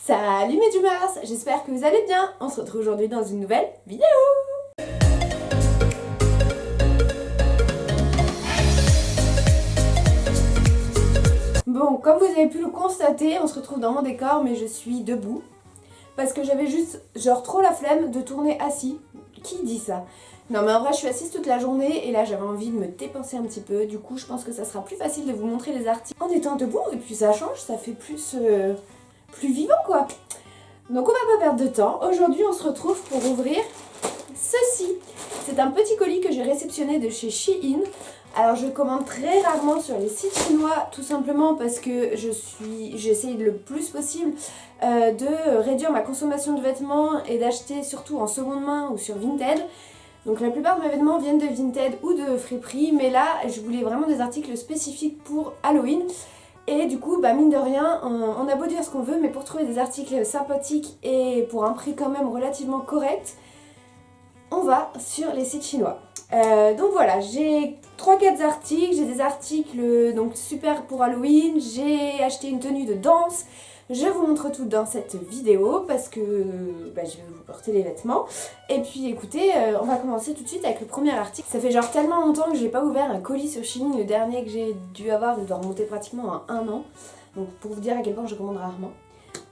Salut mes Dreamers, j'espère que vous allez bien. On se retrouve aujourd'hui dans une nouvelle vidéo. Bon, comme vous avez pu le constater, on se retrouve dans mon décor, mais je suis debout. Parce que j'avais juste, genre, trop la flemme de tourner assis. Qui dit ça? Non mais en vrai je suis assise toute la journée et là j'avais envie de me dépenser un petit peu. Du coup je pense que ça sera plus facile de vous montrer les articles en étant debout. Et puis ça change, ça fait plus vivant quoi. Donc on va pas perdre de temps. Aujourd'hui on se retrouve pour ouvrir ceci. C'est un petit colis que j'ai réceptionné de chez Shein. Alors je commande très rarement sur les sites chinois, tout simplement parce que j'essaye le plus possible de réduire ma consommation de vêtements et d'acheter surtout en seconde main ou sur Vinted. Donc la plupart de mes vêtements viennent de Vinted ou de Friperie, mais là je voulais vraiment des articles spécifiques pour Halloween. Et du coup, bah mine de rien, on a beau dire ce qu'on veut, mais pour trouver des articles sympathiques et pour un prix quand même relativement correct, on va sur les sites chinois. Donc voilà, j'ai 3-4 articles, j'ai des articles donc super pour Halloween, j'ai acheté une tenue de danse. Je vous montre tout dans cette vidéo parce que je vais vous porter les vêtements. Et puis écoutez, on va commencer tout de suite avec le premier article. Ça fait genre tellement longtemps que j'ai pas ouvert un colis sur Shein. Le dernier que j'ai dû avoir, il doit remonter pratiquement à 1 an. Donc pour vous dire à quel point je commande rarement.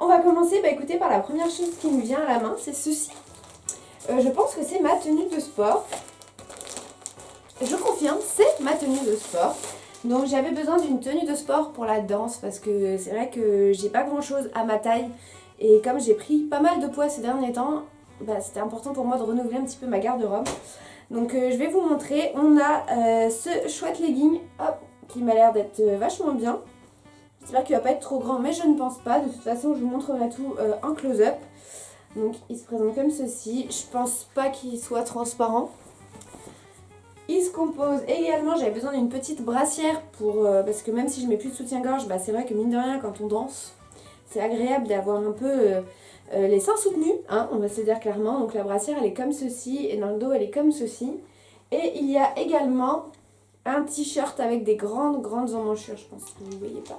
On va commencer écoutez, par la première chose qui me vient à la main, c'est ceci. Je pense que c'est ma tenue de sport. Je confirme, c'est ma tenue de sport. Donc j'avais besoin d'une tenue de sport pour la danse parce que c'est vrai que j'ai pas grand chose à ma taille et comme j'ai pris pas mal de poids ces derniers temps, c'était important pour moi de renouveler un petit peu ma garde-robe. Donc je vais vous montrer, on a ce chouette legging qui m'a l'air d'être vachement bien. J'espère qu'il va pas être trop grand mais je ne pense pas, de toute façon je vous montrerai tout en close-up. Donc il se présente comme ceci, je pense pas qu'il soit transparent. Il se compose également, j'avais besoin d'une petite brassière parce que même si je mets plus de soutien-gorge, c'est vrai que mine de rien quand on danse, c'est agréable d'avoir un peu les seins soutenus, hein, on va se le dire clairement. Donc la brassière elle est comme ceci et dans le dos elle est comme ceci. Et il y a également un t-shirt avec des grandes emmanchure, je pense que vous ne voyez pas.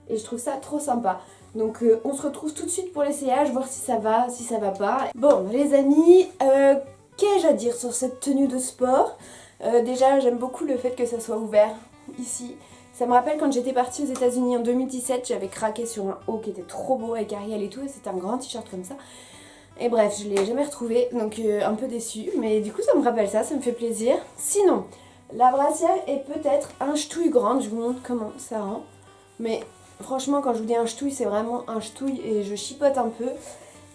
Et je trouve ça trop sympa. Donc on se retrouve tout de suite pour l'essayage, voir si ça va pas. Bon les amis, qu'ai-je à dire sur cette tenue de sport? Déjà j'aime beaucoup le fait que ça soit ouvert ici. Ça me rappelle quand j'étais partie aux États-Unis en 2017, j'avais craqué sur un haut qui était trop beau avec Ariel et tout, et c'était un grand t-shirt comme ça. Et bref, je l'ai jamais retrouvé, donc un peu déçue, mais du coup ça me rappelle ça me fait plaisir. Sinon, la brassière est peut-être un ch'touille grande, je vous montre comment ça rend. Mais franchement quand je vous dis un ch'touille, c'est vraiment un ch'touille et je chipote un peu.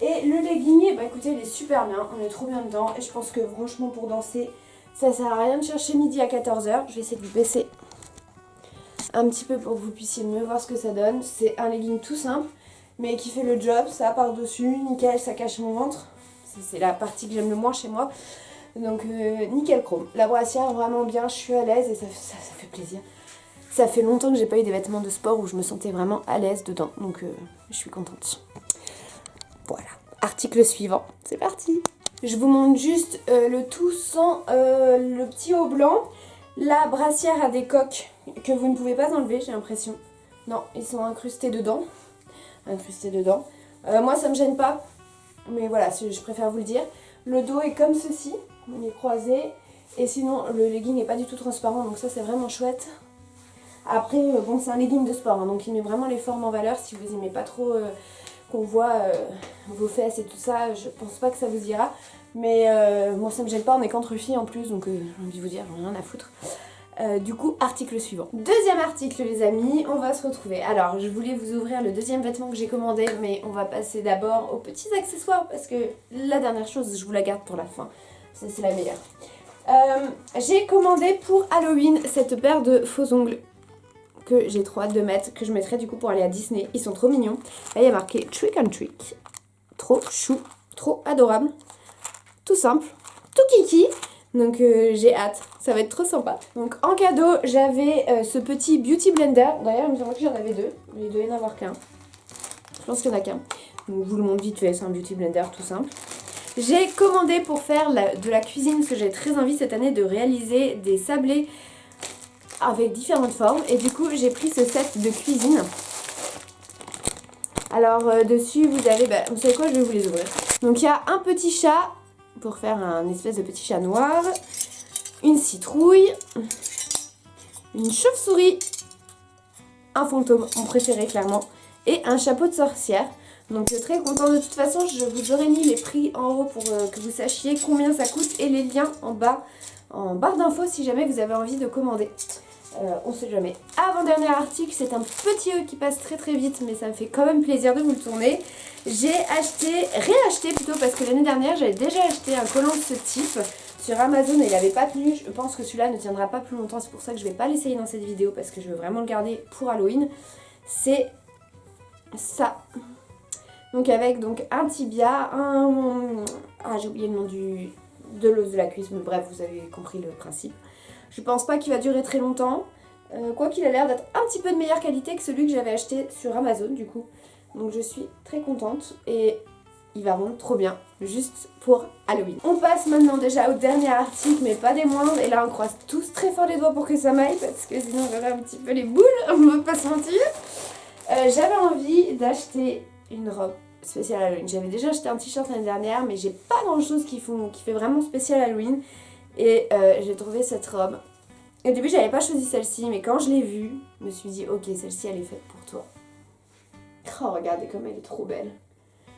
Et le legging, écoutez, il est super bien, on est trop bien dedans. Et je pense que franchement pour danser, ça sert à rien de chercher midi à 14 h. Je vais essayer de vous baisser un petit peu pour que vous puissiez mieux voir ce que ça donne. C'est un legging tout simple, mais qui fait le job, ça par-dessus, nickel, ça cache mon ventre. C'est la partie que j'aime le moins chez moi. Donc nickel chrome. La brassière vraiment bien, je suis à l'aise et ça fait plaisir. Ça fait longtemps que j'ai pas eu des vêtements de sport où je me sentais vraiment à l'aise dedans. Donc je suis contente. Voilà, article suivant, c'est parti. Je vous montre juste le tout sans le petit haut blanc. La brassière a des coques que vous ne pouvez pas enlever, j'ai l'impression. Non, ils sont incrustés dedans. Moi ça me gêne pas, mais voilà, je préfère vous le dire. Le dos est comme ceci, il est croisé. Et sinon le legging n'est pas du tout transparent, donc ça c'est vraiment chouette. Après, bon c'est un legging de sport, hein, donc il met vraiment les formes en valeur. Si vous aimez pas trop qu'on voit vos fesses et tout ça, je pense pas que ça vous ira. Mais moi ça me gêne pas, on est qu'entre filles en plus, donc j'ai envie de vous dire, rien à foutre. Du coup, article suivant. Deuxième article les amis, on va se retrouver. Alors je voulais vous ouvrir le deuxième vêtement que j'ai commandé, mais on va passer d'abord aux petits accessoires parce que la dernière chose, je vous la garde pour la fin. Ça c'est la meilleure. J'ai commandé pour Halloween cette paire de faux ongles que j'ai trop hâte de mettre, que je mettrai du coup pour aller à Disney. Ils sont trop mignons. Là il y a marqué Trick or Treat. Trop chou, trop adorable. Tout simple, tout kiki. Donc j'ai hâte, ça va être trop sympa. Donc en cadeau j'avais ce petit beauty blender. D'ailleurs il me semble que j'en avais deux, mais il doit y en avoir qu'un. Je pense qu'il n'y en a qu'un. Donc je vous le montre vite fait, c'est un beauty blender tout simple. J'ai commandé pour faire de la cuisine parce que j'ai très envie cette année de réaliser des sablés avec différentes formes. Et du coup j'ai pris ce set de cuisine. Alors dessus vous avez, vous savez quoi, je vais vous les ouvrir. Donc il y a un petit chat pour faire un espèce de petit chat noir, une citrouille, une chauve-souris, un fantôme, mon préféré clairement, et un chapeau de sorcière. Donc très content. De toute façon, je vous aurais mis les prix en haut pour que vous sachiez combien ça coûte et les liens en bas, en barre d'infos si jamais vous avez envie de commander. On sait jamais. Avant-dernier article, c'est un petit haut qui passe très très vite, mais ça me fait quand même plaisir de vous le tourner. J'ai réacheté plutôt, parce que l'année dernière, j'avais déjà acheté un collant de ce type sur Amazon et il n'avait pas tenu. Je pense que celui-là ne tiendra pas plus longtemps, c'est pour ça que je ne vais pas l'essayer dans cette vidéo, parce que je veux vraiment le garder pour Halloween. C'est ça. Donc avec un tibia, j'ai oublié le nom de l'os de la cuisse, mais bref, vous avez compris le principe. Je pense pas qu'il va durer très longtemps, quoi qu'il a l'air d'être un petit peu de meilleure qualité que celui que j'avais acheté sur Amazon du coup. Donc je suis très contente et il va rendre trop bien, juste pour Halloween. On passe maintenant déjà au dernier article, mais pas des moindres, et là on croise tous très fort les doigts pour que ça m'aille, parce que sinon j'aurais un petit peu les boules, on ne va pas se mentir. J'avais envie d'acheter une robe spéciale Halloween. J'avais déjà acheté un t-shirt l'année dernière, mais j'ai pas grand chose qui fait vraiment spécial Halloween. Et j'ai trouvé cette robe. Au début, j'avais pas choisi celle-ci, mais quand je l'ai vue, je me suis dit, ok, celle-ci, elle est faite pour toi. Oh, regardez comme elle est trop belle.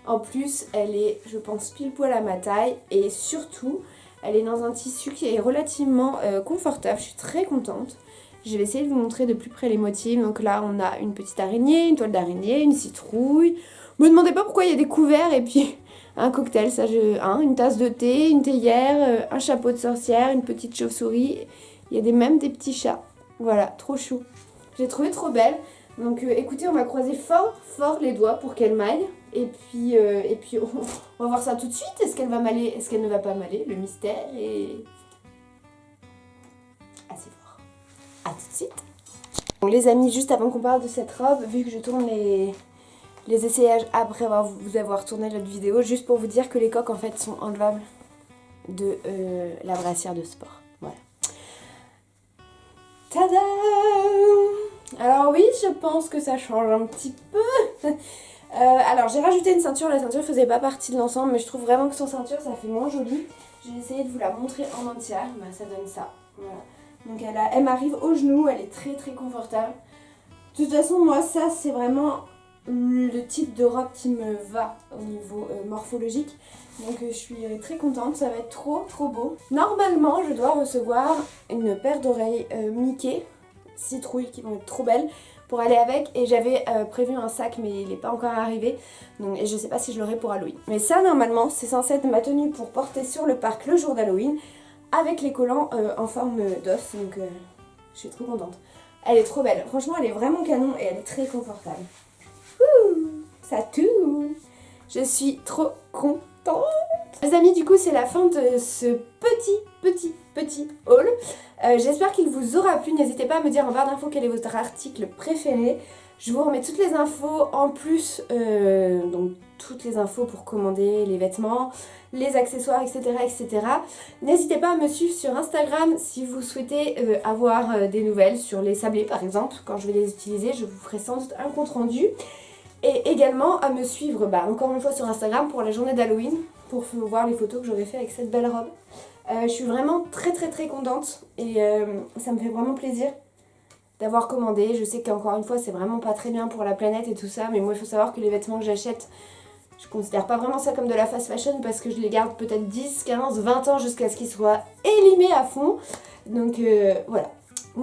En plus, elle est, je pense, pile poil à ma taille. Et surtout, elle est dans un tissu qui est relativement confortable. Je suis très contente. Je vais essayer de vous montrer de plus près les motifs. Donc là, on a une petite araignée, une toile d'araignée, une citrouille. Me demandez pas pourquoi il y a des couverts et puis un cocktail, ça une tasse de thé, une théière, un chapeau de sorcière, une petite chauve-souris. Il y a même des petits chats. Voilà, trop chou. J'ai trouvé trop belle. Donc écoutez, on va croiser fort les doigts pour qu'elle m'aille. Et puis on va voir ça tout de suite. Est-ce qu'elle va m'aller, est-ce qu'elle ne va pas m'aller? Le mystère est assez fort. A tout de suite. Bon les amis, juste avant qu'on parle de cette robe, vu que je tourne les essayages après vous avoir tourné l'autre vidéo, juste pour vous dire que les coques en fait sont enlevables de la brassière de sport. Voilà. Tada! Alors oui, je pense que ça change un petit peu. Alors j'ai rajouté une ceinture, la ceinture faisait pas partie de l'ensemble, mais je trouve vraiment que sans ceinture ça fait moins joli. J'ai essayé de vous la montrer en entière, ça donne ça. Voilà. Donc elle m'arrive au genou, elle est très confortable. De toute façon, moi ça c'est vraiment le type de robe qui me va au niveau morphologique. Donc je suis très contente, ça va être trop beau. Normalement, je dois recevoir une paire d'oreilles Mickey citrouille qui vont être trop belles pour aller avec, et j'avais prévu un sac mais il n'est pas encore arrivé, donc, et je sais pas si je l'aurai pour Halloween. Mais ça normalement c'est censé être ma tenue pour porter sur le parc le jour d'Halloween avec les collants en forme d'os, donc je suis trop contente. Elle est trop belle, franchement elle est vraiment canon et elle est très confortable. Ouh, ça tourne. Je suis trop contente. Les amis, du coup c'est la fin de ce petit haul. J'espère qu'il vous aura plu. N'hésitez pas à me dire en barre d'infos quel est votre article préféré. Je vous remets toutes les infos en plus, donc toutes les infos pour commander les vêtements, les accessoires, etc. N'hésitez pas à me suivre sur Instagram si vous souhaitez avoir des nouvelles sur les sablés par exemple. Quand je vais les utiliser, je vous ferai sans doute un compte rendu. Et également à me suivre encore une fois sur Instagram pour la journée d'Halloween, pour voir les photos que j'aurais fait avec cette belle robe. Je suis vraiment très contente et ça me fait vraiment plaisir d'avoir commandé. Je sais qu'encore une fois c'est vraiment pas très bien pour la planète et tout ça, mais moi il faut savoir que les vêtements que j'achète, je considère pas vraiment ça comme de la fast fashion parce que je les garde peut-être 10, 15, 20 ans jusqu'à ce qu'ils soient élimés à fond. Donc voilà.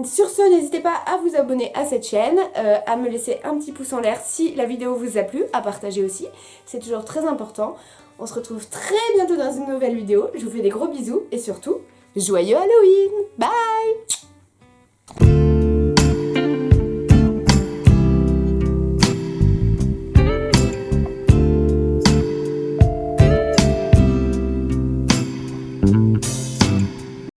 Sur ce, n'hésitez pas à vous abonner à cette chaîne, à me laisser un petit pouce en l'air si la vidéo vous a plu, à partager aussi, c'est toujours très important. On se retrouve très bientôt dans une nouvelle vidéo, je vous fais des gros bisous et surtout, joyeux Halloween! Bye!